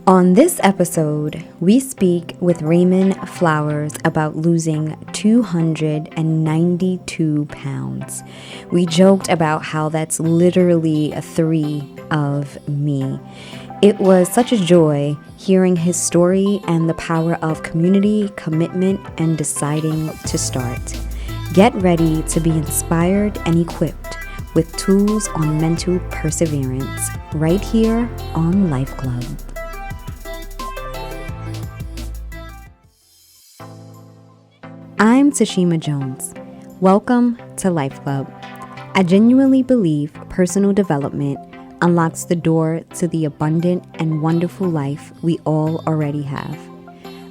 On this episode, we speak with Raymond Flowers about losing 292 pounds. We joked about how that's literally a 3 of me. It was such a joy hearing his story and the power of community, commitment, and deciding to start. Get ready to be inspired and equipped with tools on mental perseverance right here on LifeClub. I'm Tashima Jones. Welcome to LifeClub. I genuinely believe personal development unlocks the door to the abundant and wonderful life we all already have.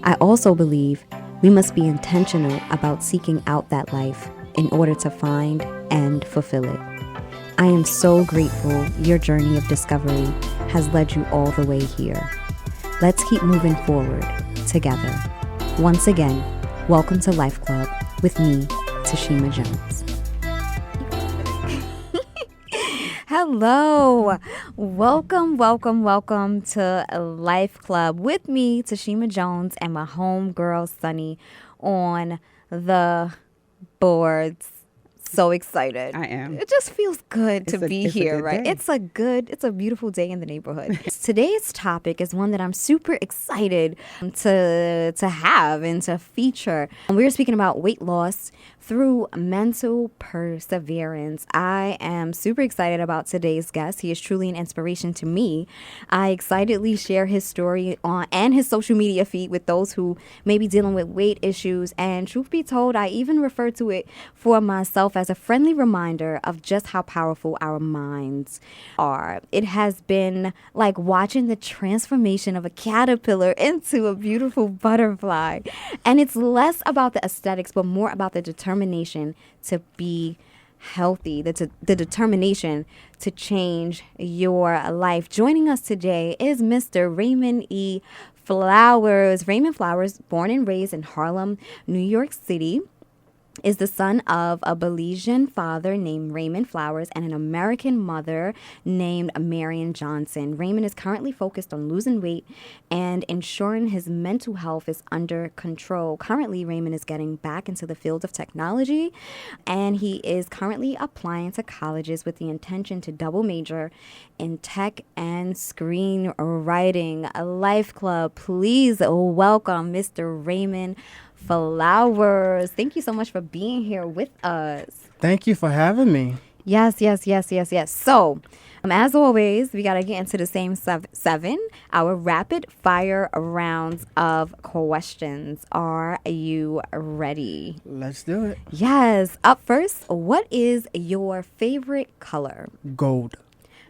I also believe we must be intentional about seeking out that life in order to find and fulfill it. I am so grateful your journey of discovery has led you all the way here. Let's keep moving forward together. Once again, welcome to LifeClub with me, Tashima Jones. Hello. Welcome to LifeClub with me, Tashima Jones, and my homegirl, Sunny, on the boards. So excited. I am. It just feels good to be here, right? Day. It's a beautiful day in the neighborhood. Today's topic is one that I'm super excited to have and to feature. We're speaking about weight loss through mental perseverance. I am super excited about today's guest. He is truly an inspiration to me. I excitedly share his story and his social media feed with those who may be dealing with weight issues. And truth be told, I even refer to it for myself as a friendly reminder of just how powerful our minds are. It has been like watching the transformation of a caterpillar into a beautiful butterfly. And it's less about the aesthetics, but more about the determination to be healthy, the determination to change your life. Joining us today is Mr. Raymond E. Flowers. Raymond Flowers, born and raised in Harlem, New York City, is the son of a Belizean father named Raymond Flowers and an American mother named Marion Johnson. Raymond is currently focused on losing weight and ensuring his mental health is under control. Currently, Raymond is getting back into the field of technology, and he is currently applying to colleges with the intention to double major in tech and screenwriting. LifeClub, please welcome Mr. Raymond Flowers. Thank you so much for being here with us. Thank you for having me. Yes. So, as always, we got to get into the same seven, our rapid fire rounds of questions. Are you ready? Let's do it. Yes. Up first, what is your favorite color? Gold.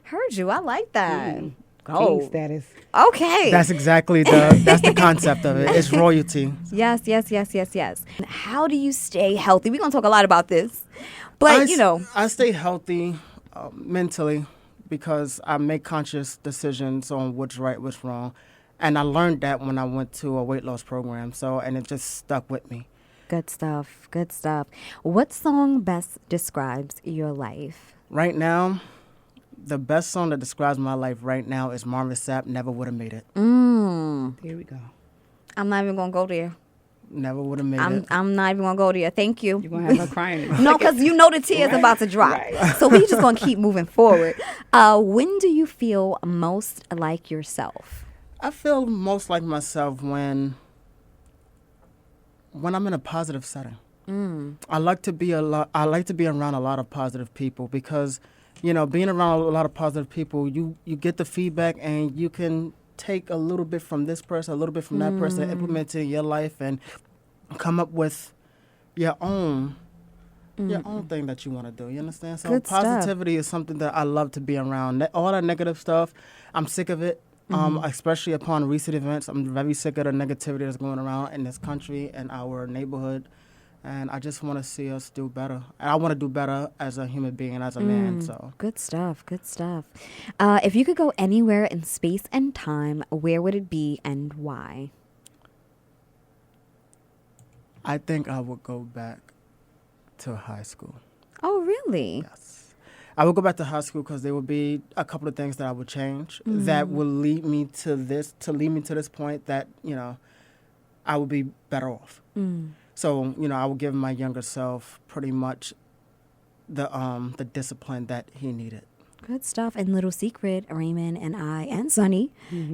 Heard you. I like that. King status. Okay. That's exactly that's the concept of it. It's royalty. Yes. How do you stay healthy? We're going to talk a lot about this. But, I stay healthy mentally because I make conscious decisions on what's right, what's wrong. And I learned that when I went to a weight loss program. And it just stuck with me. Good stuff. What song best describes your life? Right now, the best song that describes my life right now is Marvin Sapp, Never Would Have Made It. Here we go. I'm not even going to go there. Never would have made it. I'm not even going to go there. Thank you. You're going to have her crying. No, because you know the tears about to drop. Right. So we just going to keep moving forward. When do you feel most like yourself? I feel most like myself when I'm in a positive setting. I like to be around a lot of positive people because being around a lot of positive people, you get the feedback and you can take a little bit from this person, a little bit from that person, implement it in your life and come up with your own thing that you want to do. You understand? So positivity is something that I love to be around. All that negative stuff, I'm sick of it. Especially upon recent events, I'm very sick of the negativity that's going around in this country and our neighborhood. And I just want to see us do better. And I want to do better as a human being and as a man. So good stuff. If you could go anywhere in space and time, where would it be and why? I think I would go back to high school. Oh, really? Yes. I would go back to high school because there would be a couple of things that I would change that would lead me to this point that, I would be better off. So, I would give my younger self pretty much the discipline that he needed. Good stuff. And little secret, Raymond and I and Sonny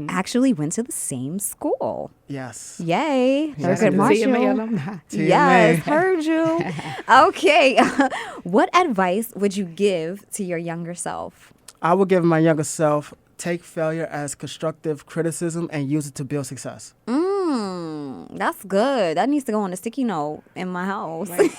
actually went to the same school. Yes. Yay. Yes, Thurgood Marshall. TMA alumni. Yes, heard you. Okay. What advice would you give to your younger self? I would give my younger self, take failure as constructive criticism and use it to build success. That's good. That needs to go on a sticky note in my house. Right.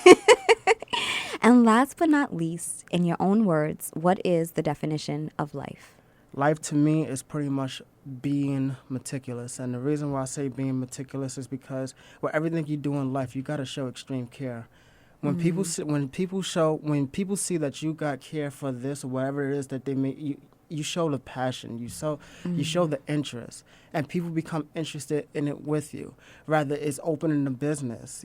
And last but not least, in your own words, what is the definition of life? Life to me is pretty much being meticulous. And the reason why I say being meticulous is because with everything you do in life, you got to show extreme care. When people see that you got care for this or whatever it is that they make you show the passion, you show the interest, and people become interested in it with you. Rather, it's opening a business.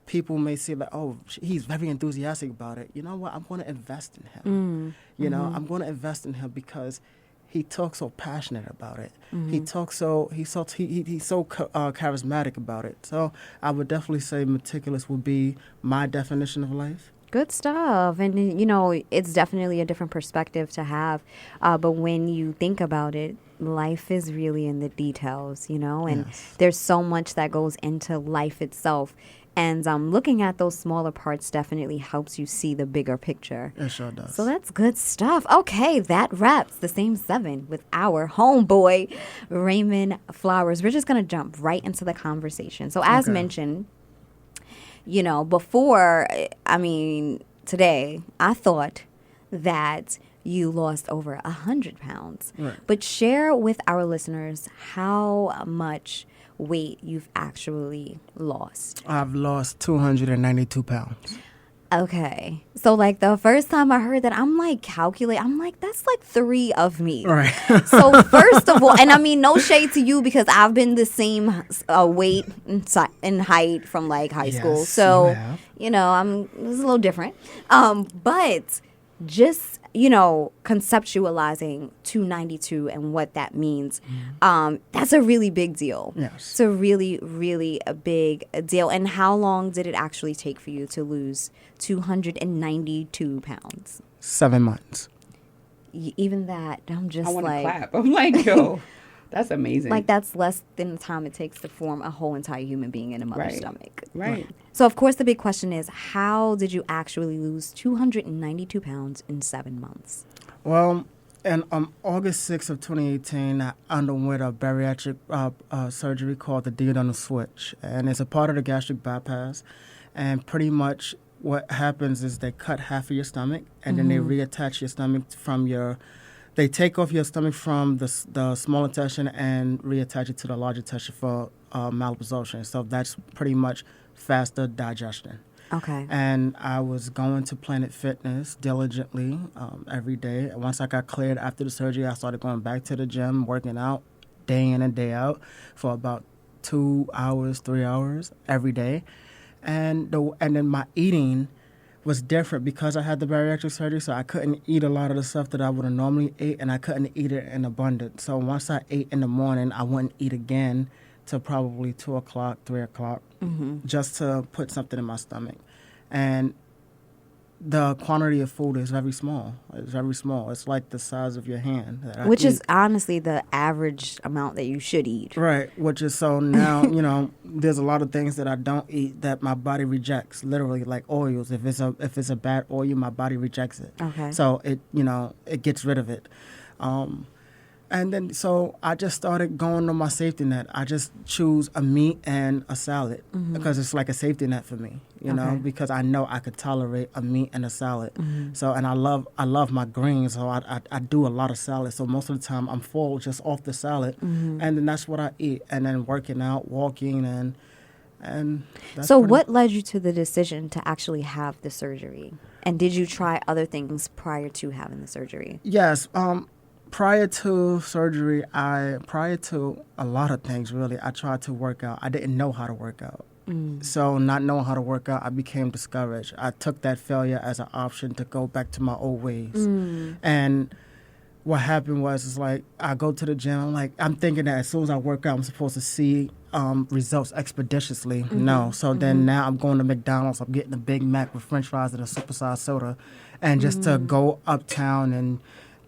People may see like, oh, he's very enthusiastic about it. You know what? I'm going to invest in him. I'm going to invest in him because he talks so passionate about it. He's so charismatic about it. So I would definitely say meticulous would be my definition of life. Good stuff. And, it's definitely a different perspective to have. But when you think about it, life is really in the details, and there's so much that goes into life itself. And looking at those smaller parts definitely helps you see the bigger picture. It sure does. So that's good stuff. Okay, that wraps the same 7 with our homeboy, Raymond Flowers. We're just going to jump right into the conversation. So as mentioned, before, today, I thought that you lost over 100 pounds. Right. But share with our listeners how much weight you've actually lost. I've lost 292 pounds. Okay. So, the first time I heard that, I'm calculating. I'm that's 3 of me. Right. So, first of all, and no shade to you because I've been the same weight and height from high school. So, it's a little different. But just, conceptualizing 292 and what that means, that's a really big deal. Yes. It's a really, really a big deal. And how long did it actually take for you to lose 292 pounds? 7 months. Even that, I'm just I want to clap. I'm yo, that's amazing. That's less than the time it takes to form a whole entire human being in a mother's stomach. Right. So, of course, the big question is, how did you actually lose 292 pounds in 7 months? Well, on August 6th of 2018, I underwent a bariatric surgery called the duodenal switch. And it's a part of the gastric bypass. And pretty much what happens is they cut half of your stomach, and then they reattach your stomach they take off your stomach from the small intestine and reattach it to the large intestine for malabsorption. So that's pretty much faster digestion. Okay. And I was going to Planet Fitness diligently every day. Once I got cleared after the surgery, I started going back to the gym, working out day in and day out for about 2 hours, 3 hours every day. And then my eating was different because I had the bariatric surgery, so I couldn't eat a lot of the stuff that I would have normally ate, and I couldn't eat it in abundance. So once I ate in the morning, I wouldn't eat again till probably 2 o'clock, 3 o'clock, just to put something in my stomach. And the quantity of food is very small. It's very small. It's like the size of your hand. Which is honestly the average amount that you should eat. Right. Which is so now, there's a lot of things that I don't eat that my body rejects, literally, like oils. If it's a bad oil, my body rejects it. Okay. So it gets rid of it. And then, so I just started going on my safety net. I just choose a meat and a salad because it's like a safety net for me, you know, because I know I could tolerate a meat and a salad. So, and I love my greens, so I do a lot of salad. So most of the time I'm full just off the salad, and then that's what I eat. And then working out, walking, and that's so what led you to the decision to actually have the surgery? And did you try other things prior to having the surgery? Yes. Prior to surgery, prior to a lot of things, really, I tried to work out. I didn't know how to work out. So not knowing how to work out, I became discouraged. I took that failure as an option to go back to my old ways. And what happened was, it's like, I go to the gym, I'm thinking that as soon as I work out, I'm supposed to see results expeditiously. No. So then now I'm going to McDonald's, I'm getting a Big Mac with french fries and a supersized soda. And just to go uptown and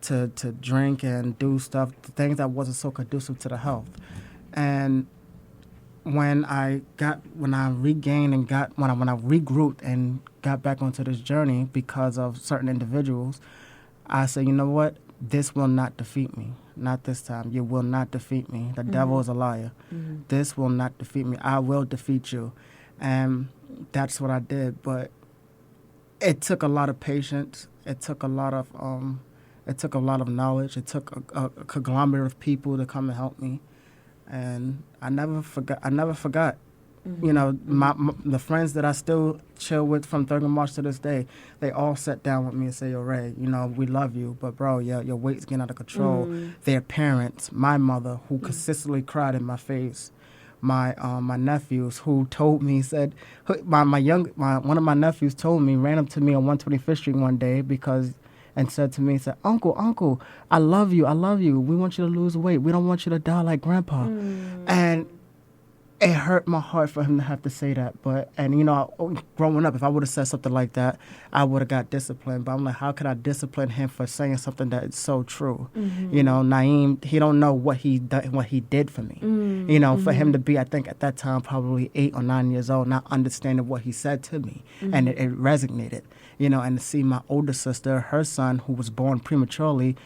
to drink and do stuff, things that wasn't so conducive to the health. And when I regained and when I regrouped and got back onto this journey because of certain individuals, I said, you know what? This will not defeat me. Not this time. You will not defeat me. The devil is a liar. This will not defeat me. I will defeat you. And that's what I did. But it took a lot of patience. It took a lot of knowledge. It took a conglomerate of people to come and help me. And I never forgot. You know, the friends that I still chill with from Thurgood Marsh to this day, they all sat down with me and say, yo, Ray, you know, we love you, but bro, your weight's getting out of control. Their parents, my mother, who consistently cried in my face, my nephews, who told me, said, one of my nephews told me, ran up to me on 125th Street one day and said to me, Uncle, I love you. We want you to lose weight. We don't want you to die like Grandpa. And it hurt my heart for him to have to say that. And you know, growing up, if I would have said something like that, I would have got disciplined. But I'm like, how could I discipline him for saying something that is so true? You know, Naeem, he don't know what he did for me. You know, for him to be, I think at that time, probably 8 or 9 years old, not understanding what he said to me. And it resonated. You know, and to see my older sister, her son, who was born prematurely,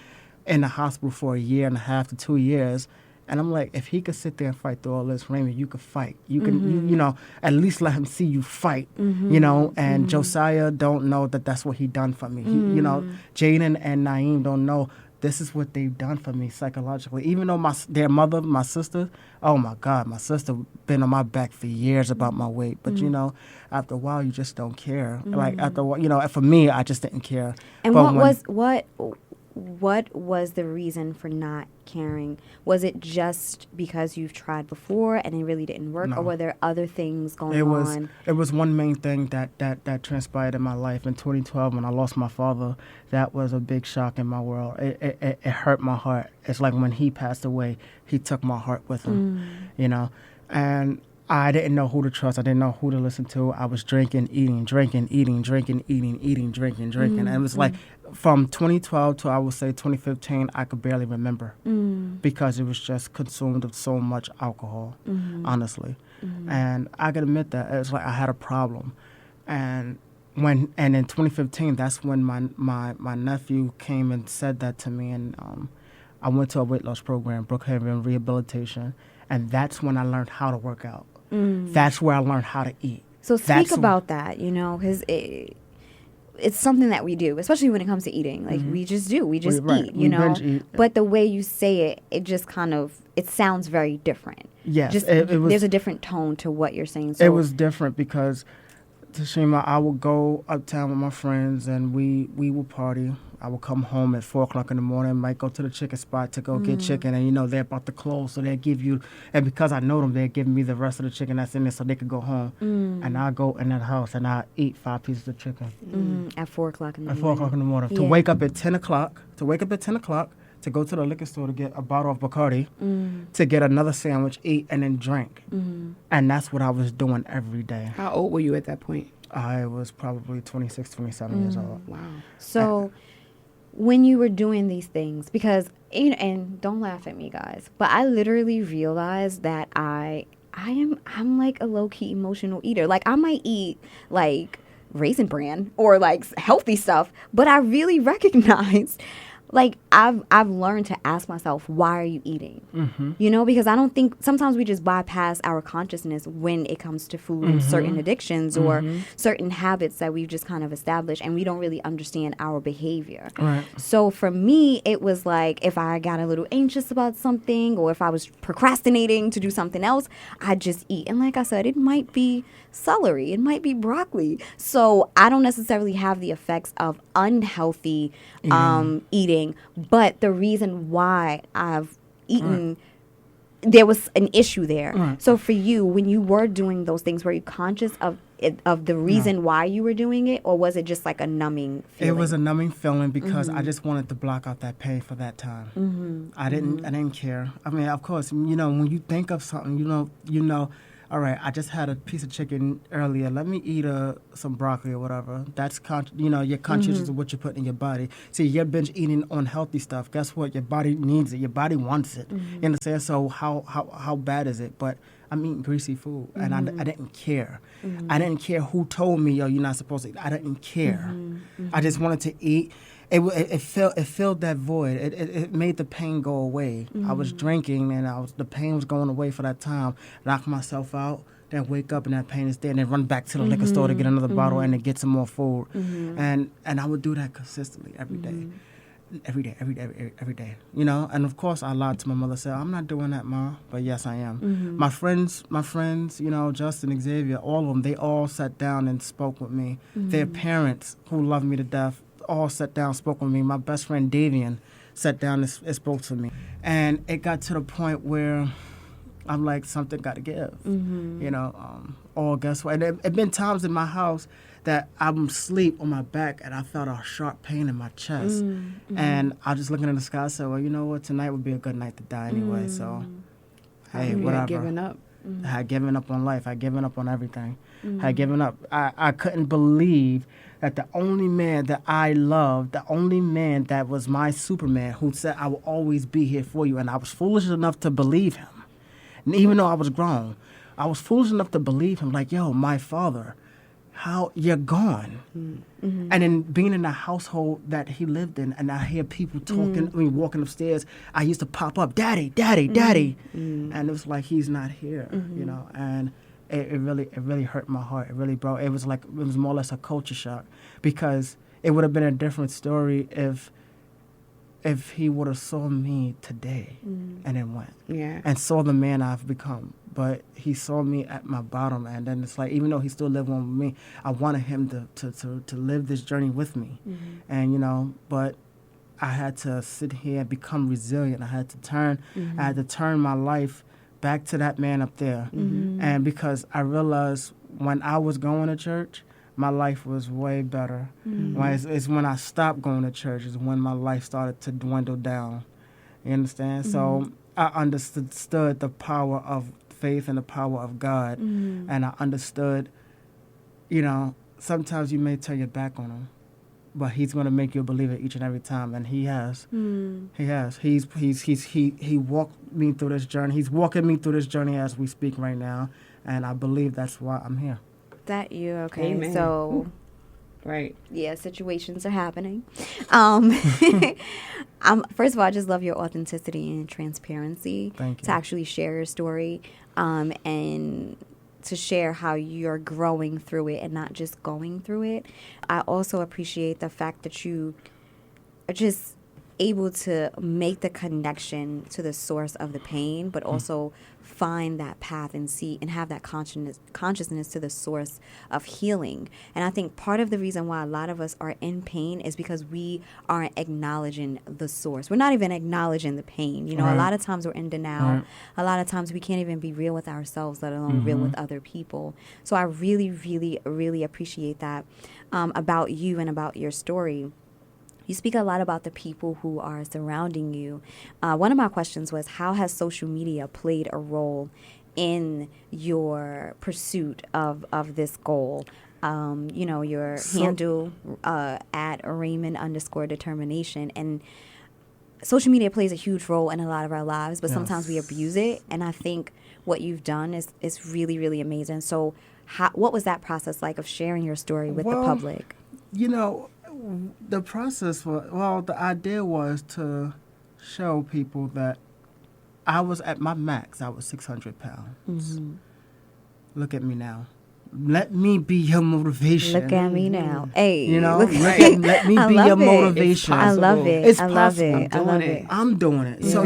in the hospital for 1.5 to 2 years. And I'm like, if he could sit there and fight through all this, Raymond, you could fight. You can, you know, at least let him see you fight, you know. And Josiah don't know that that's what he done for me. He, you know, Jaden and Naeem don't know this is what they've done for me psychologically. Even though their mother, my sister, oh, my God, my sister been on my back for years about my weight. But, you know, after a while, you just don't care. Like, after a while, you know, for me, I just didn't care. And what was the reason for not caring? Was it just because you've tried before and it really didn't work, or were there other things going on? It was one main thing that transpired in my life in 2012 when I lost my father. That was a big shock in my world. It hurt my heart. It's like when he passed away, he took my heart with him, you know. And I didn't know who to trust. I didn't know who to listen to. I was drinking, eating, drinking, eating, drinking, eating, eating, drinking, drinking. And it was like from 2012 to, I would say, 2015, I could barely remember because it was just consumed with so much alcohol, honestly. And I could admit that. It was like I had a problem. And in 2015, that's when my nephew came and said that to me. And I went to a weight loss program, Brookhaven Rehabilitation. And that's when I learned how to work out. That's where I learned how to eat. So speak about that, you know, because it's something that we do, especially when it comes to eating. Like, we just do. We just eat, you know. Eat. But the way you say it just kind of, it sounds very different. Yes. Just, there's a different tone to what you're saying. So it was different because, Tashima, I would go uptown with my friends and we would party. I would come home at 4 o'clock in the morning, might go to the chicken spot to go get chicken. And, you know, they're about to close, so they'll give you, and because I know them, they're giving me the rest of the chicken that's in there so they could go home. And I'll go in that house and I'll eat 5 pieces of chicken. At 4 o'clock in the morning. At 4 o'clock in the morning. To wake up at 10 o'clock, to go to the liquor store to get a bottle of Bacardi, to get another sandwich, eat, and then drink. And that's what I was doing every day. How old were you at that point? I was probably 26, 27 years old. Wow. So when you were doing these things, because, and don't laugh at me, guys, but I literally realized that I'm like a low-key emotional eater. Like, I might eat, like, Raisin Bran or, like, healthy stuff, but I really recognize, like, I've learned to ask myself, why are you eating? You know, because I don't think, sometimes we just bypass our consciousness when it comes to food and certain addictions or certain habits that we've just kind of established, and we don't really understand our behavior. Right. So for me, it was like, if I got a little anxious about something or if I was procrastinating to do something else, I'd just eat. And like I said, it might be celery, it might be broccoli. So I don't necessarily have the effects of unhealthy eating, but the reason why I've eaten there was an issue there. Right. So for you, when you were doing those things, were you conscious of the reason why you were doing it, or was it just like a numbing feeling? It was a numbing feeling because I just wanted to block out that pain for that time. I didn't care. I mean, of course, when you think of something, you know, all right, I just had a piece of chicken earlier. Let me eat some broccoli or whatever. That's you're conscious of what you put in your body. See, you're binge eating unhealthy stuff. Guess what? Your body needs it. Your body wants it. You understand? So how bad is it? But I'm eating greasy food, and I didn't care. I didn't care who told me, yo, you're not supposed to eat. I didn't care. I just wanted to eat. It filled that void. It made the pain go away. I was drinking, and the pain was going away for that time. Knock myself out, then wake up, and that pain is there, and then run back to the liquor store to get another bottle and to get some more food. And I would do that consistently every day. Every day, and of course I lied to my mother, said, I'm not doing that, Ma, but yes, I am. My friends, Justin, Xavier, all of them, they all sat down and spoke with me. Their parents, who loved me to death, all sat down, spoke with me. My best friend, Davian, sat down and spoke to me. And it got to the point where I'm like, something got to give, guess what? And it been times in my house that I'm asleep on my back and I felt a sharp pain in my chest. And I just looking in the sky, I said, well, you know what? Tonight would be a good night to die anyway. So, hey, whatever. Had given up. I had given up on life. I had given up on everything. I had given up. I couldn't believe that the only man that I loved, the only man that was my Superman, who said, I will always be here for you. And I was foolish enough to believe him. And even though I was grown, I was foolish enough to believe him. Like, yo, my father, how you're gone. And then being in the household that he lived in, and I hear people talking, walking upstairs, I used to pop up, Daddy, Daddy, Daddy. And it was like, he's not here, and it really hurt my heart. It really broke. It was more or less a culture shock, because it would have been a different story if he would have saw me today and then went and saw the man I've become. But he saw me at my bottom, and then it's like, even though he still lived on with me, I wanted him to live this journey with me. And but I had to sit here and become resilient. I had to turn my life back to that man up there. And because I realized when I was going to church, my life was way better. It's when I stopped going to church is when my life started to dwindle down. You understand? So I understood the power of faith and the power of God. And I understood, sometimes you may turn your back on him, but he's going to make you a believer each and every time. And he has. He has. He walked me through this journey. He's walking me through this journey as we speak right now. And I believe that's why I'm here. Okay. Amen. So, right. Yeah, situations are happening. First of all, I just love your authenticity and transparency. Thank you. To actually share your story, and to share how you're growing through it and not just going through it. I also appreciate the fact that you are just able to make the connection to the source of the pain, but also find that path and see and have that consciousness to the source of healing. And I think part of the reason why a lot of us are in pain is because we aren't acknowledging the source. We're not even acknowledging the pain. A lot of times we're in denial. A lot of times we can't even be real with ourselves, let alone real with other people. So I really, really, really appreciate that about you and about your story. You speak a lot about the people who are surrounding you. One of my questions was, how has social media played a role in your pursuit of this goal? Your handle at Raymond_determination. And social media plays a huge role in a lot of our lives, but sometimes we abuse it. And I think what you've done is really, really amazing. So what was that process like of sharing your story with the public? The process the idea was to show people that I was at my max. I was 600 pounds. Look at me now. Let me be your motivation. Look at me now. Hey. Let me be your motivation. I love it. It's I possible. love it. I love it. I'm doing it. So,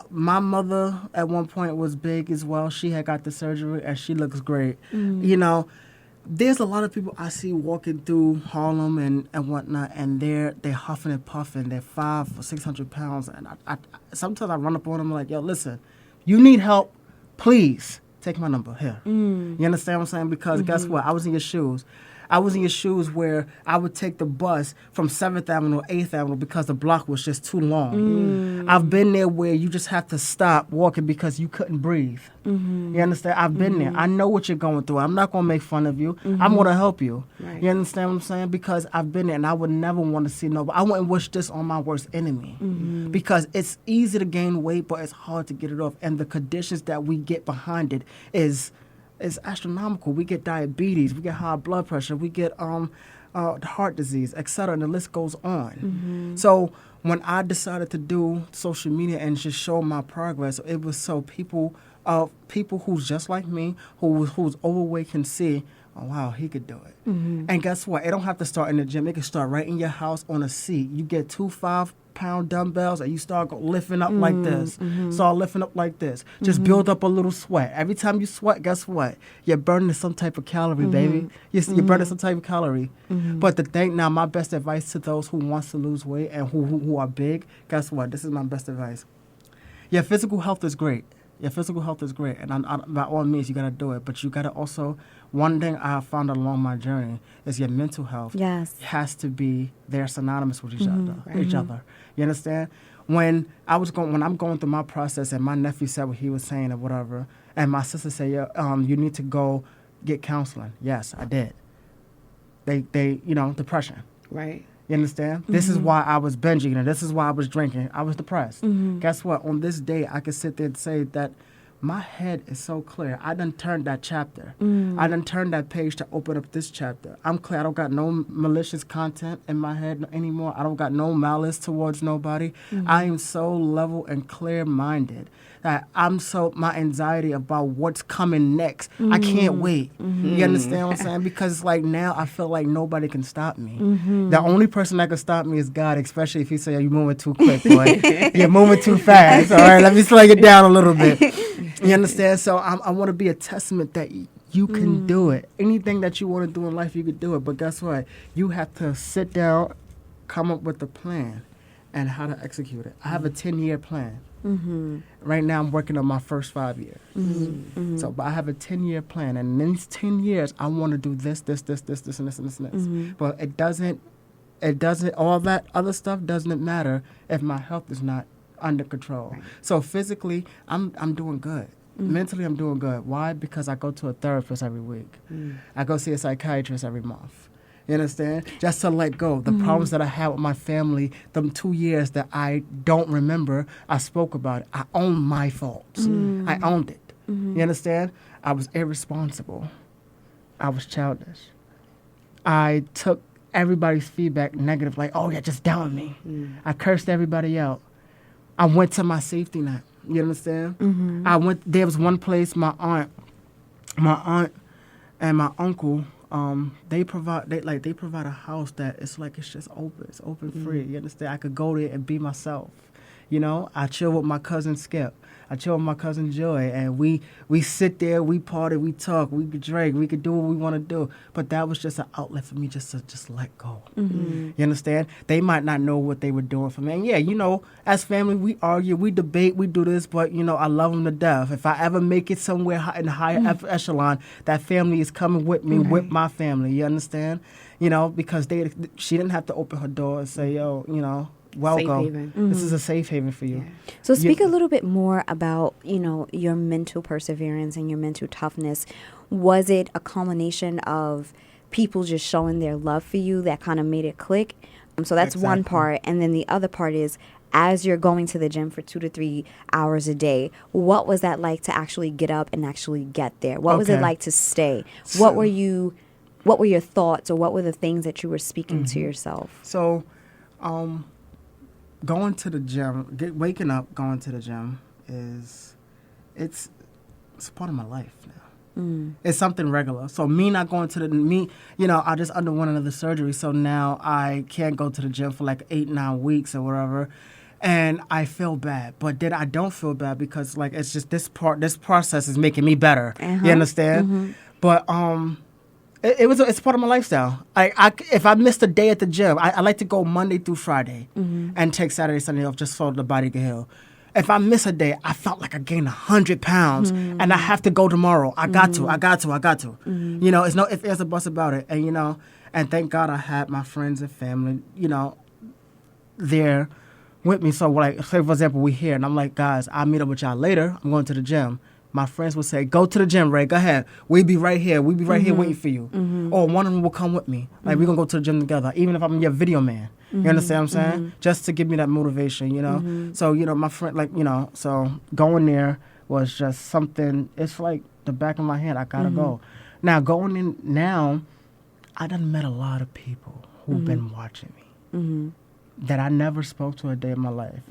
my mother at one point was big as well. She had got the surgery and she looks great. There's a lot of people I see walking through Harlem and whatnot, and they're huffing and puffing. They're 500 or 600 pounds, and I sometimes I run up on them like, yo, listen, You need help, please take my number here. You understand what I'm saying? Because guess what? I was in your shoes. I was in your shoes where I would take the bus from 7th Avenue or 8th Avenue because the block was just too long. I've been there where you just have to stop walking because you couldn't breathe. You understand? I've been there. I know what you're going through. I'm not going to make fun of you. I'm going to help you. Right. You understand what I'm saying? Because I've been there, and I would never want to see nobody. I wouldn't wish this on my worst enemy. Because it's easy to gain weight, but it's hard to get it off. And the conditions that we get behind it is astronomical. We get diabetes, we get high blood pressure, we get heart disease, etc., and the list goes on. So when I decided to do social media and just show my progress, it was so people who's just like me, who's overweight can see, oh wow, he could do it. And guess what? It don't have to start in the gym. It can start right in your house on a seat. You get 2 5-pound dumbbells and you start lifting up like this. Start lifting up like this. Just build up a little sweat. Every time you sweat, guess what? You're burning some type of calorie, baby. You're burning some type of calorie. But the thing now, my best advice to those who wants to lose weight and who are big, guess what? This is my best advice. Your physical health is great. Your physical health is great, and by all means, you got to do it. But you got to also, one thing I found along my journey is your mental health has to be, they're synonymous with each other. You understand? When I'm going through my process, and my nephew said what he was saying or whatever, and my sister said, you need to go get counseling. Yes, I did. They depression. Right. You understand? This is why I was binging, and this is why I was drinking. I was depressed. Guess what? On this day, I could sit there and say that my head is so clear. I done turned that chapter. I done turned that page to open up this chapter. I'm clear. I don't got no malicious content in my head anymore. I don't got no malice towards nobody. I am so level and clear-minded that my anxiety about what's coming next, I can't wait. You understand what I'm saying? Because like now I feel like nobody can stop me. The only person that can stop me is God, especially if he say, you're moving too quick, boy. You're moving too fast. All right, let me slow you down a little bit. You understand? So I want to be a testament that you can do it. Anything that you want to do in life, you can do it. But guess what? You have to sit down, come up with a plan, and how to execute it. I have a 10-year plan. Right now, I'm working on my first 5 years. So, but I have a 10-year plan, and in these 10 years, I want to do this, and this. But it doesn't. All that other stuff doesn't matter if my health is not under control. Right. So physically, I'm doing good. Mentally, I'm doing good. Why? Because I go to a therapist every week. I go see a psychiatrist every month. You understand? Just to let go. The problems that I had with my family, them 2 years that I don't remember, I spoke about it. I owned my faults. I owned it. You understand? I was irresponsible. I was childish. I took everybody's feedback negative, like, oh, yeah, just down me. I cursed everybody out. I went to my safety net. You understand? There was one place, my aunt and my uncle, they provide a house that it's just open. It's open free. You understand? I could go there and be myself. You know, I chill with my cousin Skip. I chill with my cousin Joy, and we sit there, we party, we talk, we could drink, we could do what we want to do. But that was just an outlet for me just to let go. You understand? They might not know what they were doing for me. And yeah, you know, as family, we argue, we debate, we do this, but, you know, I love them to death. If I ever make it somewhere in the higher echelon, that family is coming with me, with my family. You understand? You know, because she didn't have to open her door and say, yo, you know, welcome. This is a safe haven for you. Yeah. So speak a little bit more about, you know, your mental perseverance and your mental toughness. Was it a culmination of people just showing their love for you that kind of made it click? So that's one part. And then the other part is, as you're going to the gym for 2 to 3 hours a day, what was that like to actually get up and actually get there? What was it like to stay? What were your thoughts, or what were the things that you were speaking to yourself? So, going to the gym, waking up, going to the gym it's part of my life now. It's something regular. So me not going to I just underwent another surgery, so now I can't go to the gym for like 8-9 weeks or whatever, and I feel bad. But then I don't feel bad because like it's just this process is making me better. You understand? But it's part of my lifestyle. If I missed a day at the gym, I like to go Monday through Friday and take Saturday, Sunday off just so the body can heal. if I miss a day, I felt like I gained 100 pounds and I have to go tomorrow. I got to. You know, it's no if there's a bus about it. And, you know, and thank God I had my friends and family, you know, there with me. So, like, say, for example, we here, and I'm like, guys, I'll meet up with y'all later. I'm going to the gym. My friends would say, go to the gym, Ray. Go ahead. We'll be right here. We'll be right here waiting for you. Or one of them will come with me. Like, we're going to go to the gym together, even if I'm your video man. You understand what I'm saying? Just to give me that motivation, you know? So, you know, my friend, like, you know, so going there was just something, it's like the back of my hand. I got to go. Now, going in now, I done met a lot of people who've been watching me that I never spoke to a day in my life.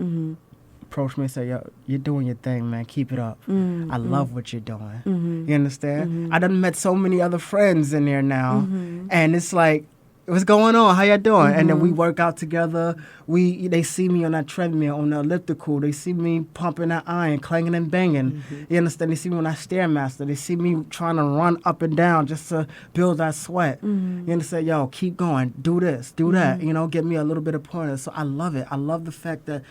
Approach me and say, yo, you're doing your thing, man. Keep it up. I love what you're doing. You understand? I done met so many other friends in there now. And it's like, what's going on? How y'all doing? And then we work out together. They see me on that treadmill, on the elliptical. They see me pumping that iron, clanging and banging. You understand? They see me on that Stairmaster. They see me trying to run up and down just to build that sweat. You understand? Yo, keep going. Do this. Do that. You know, give me a little bit of pointers. So I love it. I love the fact that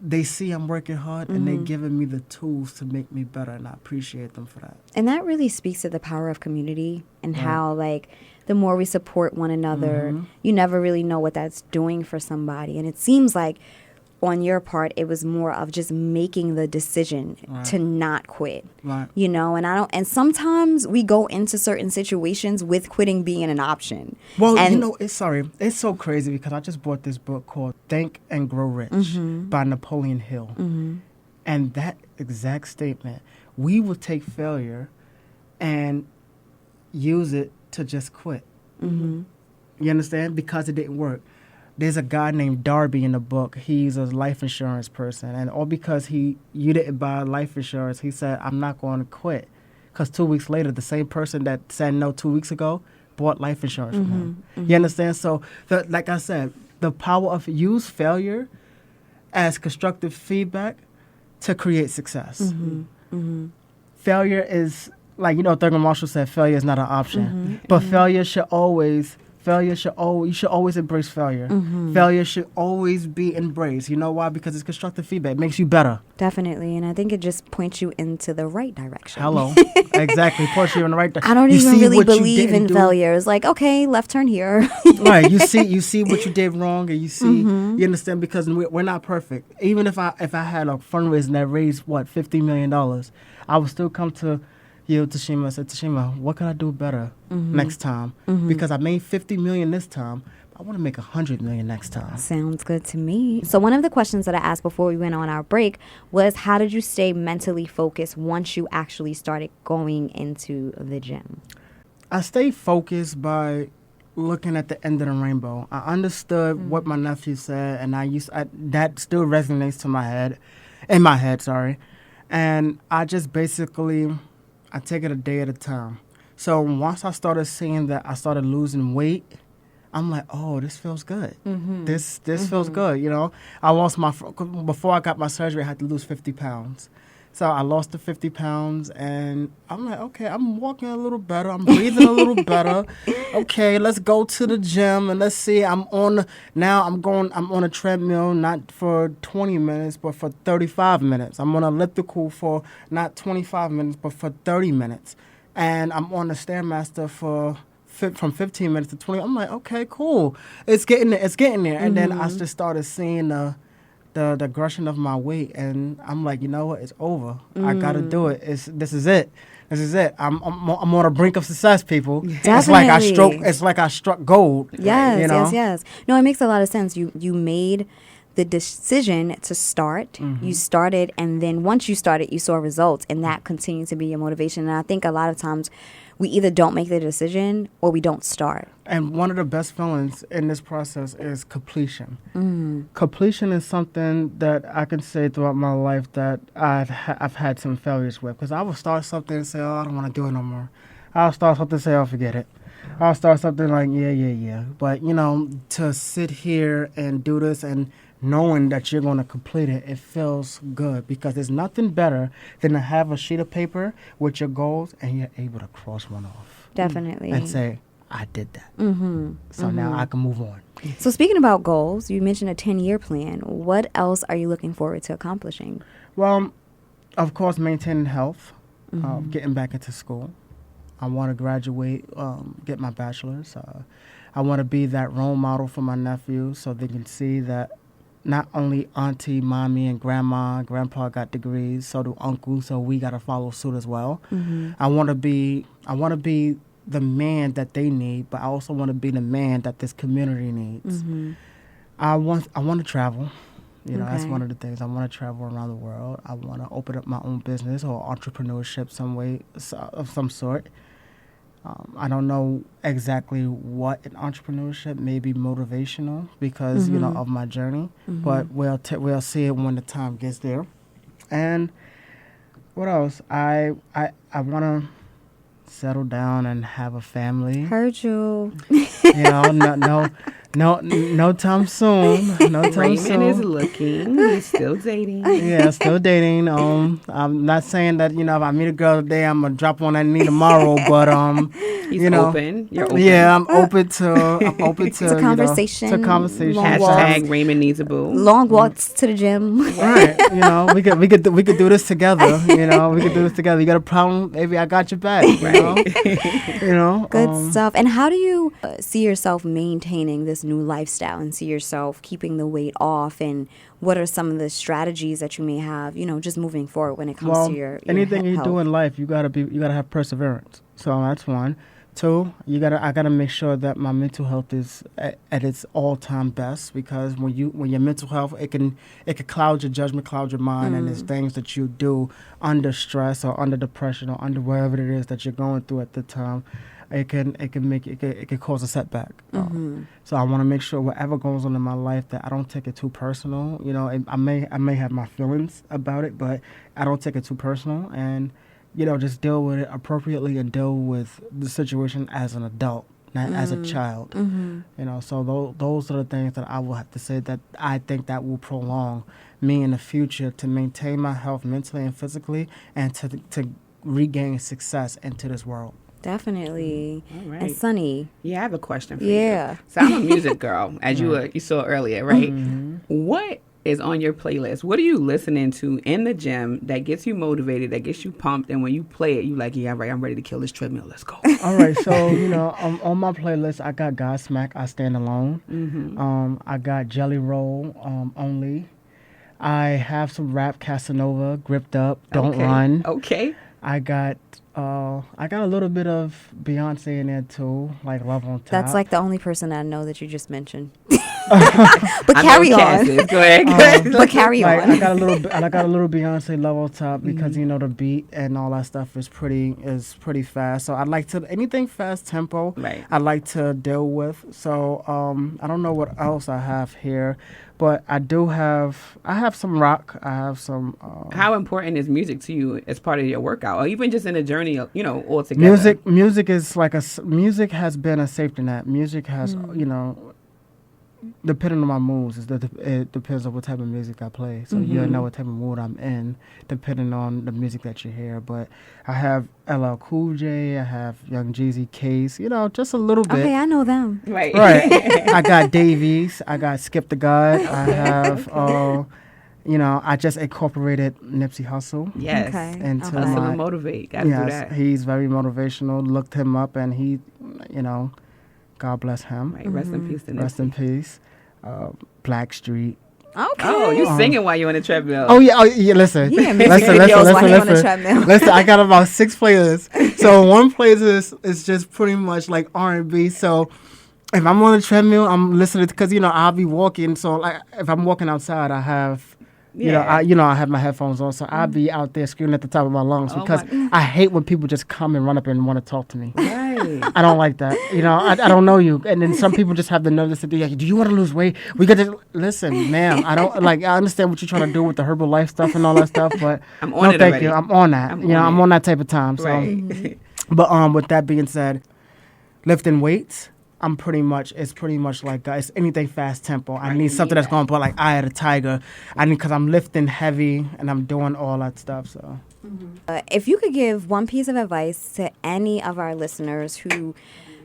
they see I'm working hard and they giving me the tools to make me better, and I appreciate them for that. And that really speaks to the power of community and how, like, the more we support one another, you never really know what that's doing for somebody. And it seems like on your part, it was more of just making the decision to not quit, you know, and sometimes we go into certain situations with quitting being an option. Well, you know, it's so crazy because I just bought this book called Think and Grow Rich by Napoleon Hill. And that exact statement, we will take failure and use it to just quit. You understand? Because it didn't work. There's a guy named Darby in the book. He's a life insurance person. And all because you didn't buy life insurance, he said, I'm not going to quit. Because 2 weeks later, the same person that said no 2 weeks ago bought life insurance from him. You understand? So, like I said, the power of use failure as constructive feedback to create success. Failure is, like, you know, Thurgood Marshall said, failure is not an option. But failure should always... you should always embrace failure. Failure should always be embraced. You know why? Because it's constructive feedback. It makes you better. Definitely. And I think it just points you into the right direction. Hello. Exactly. Puts you in the right direction. I don't even really believe in failure. It's like, okay, left turn here. Right. You see what you did wrong, and you see, you understand, because we're not perfect. Even if I had a fundraising that raised, $50 million, I would still come to you, Tashima. I said, Tashima, what can I do better next time? Because I made $50 million this time. I want to make $100 million next time. Sounds good to me. So one of the questions that I asked before we went on our break was, how did you stay mentally focused once you actually started going into the gym? I stayed focused by looking at the end of the rainbow. I understood what my nephew said, and that still resonates in my head. And I just basically... I take it a day at a time. So once I started seeing that I started losing weight, I'm like, oh, this feels good. This feels good, you know. I lost before I got my surgery, I had to lose 50 pounds. So I lost the 50 pounds, and I'm like, okay, I'm walking a little better. I'm breathing a little better. Okay, let's go to the gym, and let's see. I'm on a treadmill, not for 20 minutes, but for 35 minutes. I'm on elliptical for not 25 minutes, but for 30 minutes. And I'm on the Stairmaster from 15 minutes to 20. I'm like, okay, cool. It's getting there. And then I just started seeing the aggression of my weight, and I'm like, you know what? It's over. I gotta do it. This is it. I'm on the brink of success, people. Definitely. It's like I struck gold. Yes, you know? yes. No, it makes a lot of sense. You made the decision to start. You started, and then once you started, you saw results, and that continued to be your motivation. And I think a lot of times we either don't make the decision or we don't start. And one of the best feelings in this process is completion. Completion is something that I can say throughout my life that I've had some failures with. Because I will start something and say, oh, I don't want to do it no more. I'll start something and say, I'll forget it. I'll start something like, yeah. But, you know, to sit here and do this and knowing that you're going to complete it, it feels good, because there's nothing better than to have a sheet of paper with your goals and you're able to cross one off. Definitely. And say, I did that. So now I can move on. So speaking about goals, you mentioned a 10-year plan. What else are you looking forward to accomplishing? Well, of course, maintaining health, getting back into school. I want to graduate, get my bachelor's. I want to be that role model for my nephews so they can see that not only auntie, mommy, and grandma and grandpa got degrees, so do uncle, so we got to follow suit as well. I want to be the man that they need, but I also want to be the man that this community needs. I want to travel. You know, that's one of the things. I want to travel around the world. I want to open up my own business or entrepreneurship of some sort. I don't know exactly what an entrepreneurship may be motivational because, you know, of my journey. But we'll see it when the time gets there. And what else? I want to settle down and have a family. Heard you. You know, no time soon. No time Raymond soon. is looking. He's still dating. Yeah, still dating. I'm not saying that, you know, if I meet a girl today, I'm gonna drop on that knee tomorrow. But He's you know, open. You're open. yeah, I'm open to It's a conversation. You know, it's a conversation. Long Hashtag Raymond needs a boo. Long walks to the gym. Right, you know, we could do this together. You know, we could do this together. You got a problem? Maybe I got your back. You know, Good stuff. And how do you see yourself maintaining this new lifestyle and see yourself keeping the weight off? And what are some of the strategies that you may have, you know, just moving forward when it comes to your anything you health? do in life, you gotta have perseverance. So that's one. Two, I gotta make sure that my mental health is at its all-time best, because when your mental health, it can cloud your judgment, cloud your mind, and there's things that you do under stress or under depression or under wherever it is that you're going through at the time. It can cause a setback. So I want to make sure whatever goes on in my life that I don't take it too personal. You know, I may have my feelings about it, but I don't take it too personal, and you know, just deal with it appropriately and deal with the situation as an adult, not as a child. You know, so those are the things that I will have to say that I think that will prolong me in the future to maintain my health mentally and physically, and to regain success into this world. Definitely. All right. And Sunny. Yeah, I have a question for you. Yeah. So I'm a music girl, as you saw earlier, right? What is on your playlist? What are you listening to in the gym that gets you motivated, that gets you pumped, and when you play it, you like, yeah, right, I'm ready to kill this treadmill. Let's go. All right, so you know, on my playlist, I got Godsmack, I Stand Alone. I got Jelly Roll, Only. I have some rap, Casanova, Gripped Up, Don't Run. Okay. I got a little bit of Beyonce in there too, like Love on Top. That's like the only person I know that you just mentioned. But carry on. Go ahead. But carry on. I got a little Beyonce, Love on Top, because you know the beat and all that stuff is pretty fast. So I like to anything fast tempo. Right. I like to deal with. So I don't know what else I have here, but I have some rock. I have some. How important is music to you as part of your workout, or even just in a journey, you know, altogether? Music is like music has been a safety net. Music has, you know, depending on my moods, it depends on what type of music I play. So you'll know what type of mood I'm in, depending on the music that you hear. But I have LL Cool J, I have Young Jeezy, Case, you know, just a little bit. Okay, I know them. Right. I got Davies, I got Skip the God, I have, you know, I just incorporated Nipsey Hussle. Yes. Okay. Into Hustle my, and motivate. Gotta do that. he's very motivational. Looked him up, and he, you know, God bless him. Right. Rest in peace to Rest in Nipsey. peace. Black Street. Okay. Oh, you singing while you're on the treadmill. Oh yeah, listen. Yeah, listen, videos while he on the treadmill. Listen, I got about 6 playlists. So one playlist is just pretty much like R&B. So if I'm on the treadmill, I'm listening because, you know, I'll be walking. So like if I'm walking outside, I have, I have my headphones on. So I'll be out there screaming at the top of my lungs because I hate when people just come and run up and want to talk to me. Right. I don't like that. You know, I don't know you. And then some people just have the nerve to be like, do you want to lose weight? We got to listen, ma'am. I don't like. I understand what you're trying to do with the Herbalife stuff and all that stuff, but I'm on it thank already. you. I'm on that. I'm on that type of time. So, Right. but with that being said, lifting weights. It's pretty much like it's anything fast tempo. I need something that's going to put like Eye of the Tiger. Because I'm lifting heavy and I'm doing all that stuff. So, If you could give one piece of advice to any of our listeners who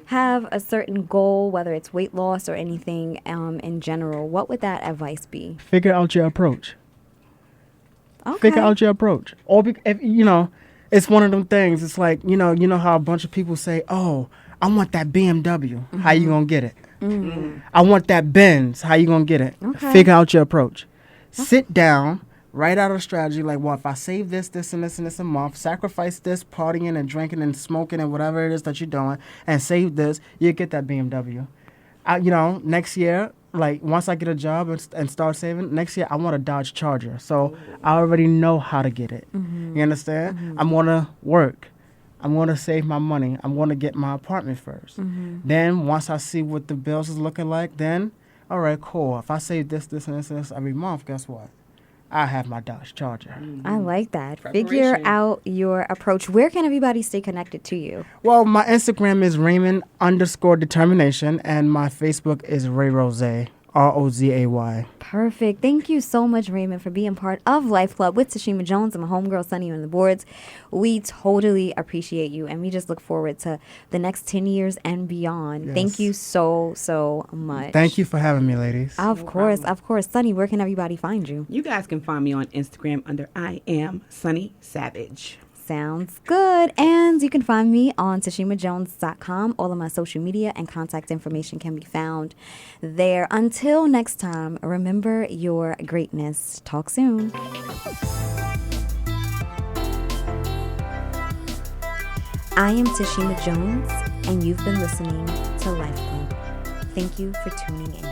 have a certain goal, whether it's weight loss or anything in general, what would that advice be? Figure out your approach. Okay. Figure out your approach. Or if, you know, it's one of them things. It's like, you know how a bunch of people say, "Oh, I want that BMW." How you gonna get it? I want that Benz. How you gonna get it? Okay. Figure out your approach. Sit down, write out a strategy. Like, well, if I save this, this, and this, and this a month, sacrifice this, partying and drinking and smoking and whatever it is that you're doing, and save this, you get that BMW. Next year, like once I get a job and start saving, next year I want a Dodge Charger. So I already know how to get it. You understand? I'm gonna work. I'm going to save my money. I'm going to get my apartment first. Then once I see what the bills is looking like, then, all right, cool. If I save this, and this every month, guess what? I have my Dodge Charger. I like that. Figure out your approach. Where can everybody stay connected to you? Well, my Instagram is Raymond_determination, and my Facebook is Ray Rose, Rozay. Perfect. Thank you so much, Raymond, for being part of Life Club with Tashima Jones and my homegirl, Sunny, on the boards. We totally appreciate you, and we just look forward to the next 10 years and beyond. Yes. Thank you so, so much. Thank you for having me, ladies. Of course. Sunny, where can everybody find you? You guys can find me on Instagram under I am Sunny Savage. Sounds good. And you can find me on TashimaJones.com. All of my social media and contact information can be found there. Until next time, remember your greatness. Talk soon. I am Tashima Jones, and you've been listening to Life Club. Thank you for tuning in.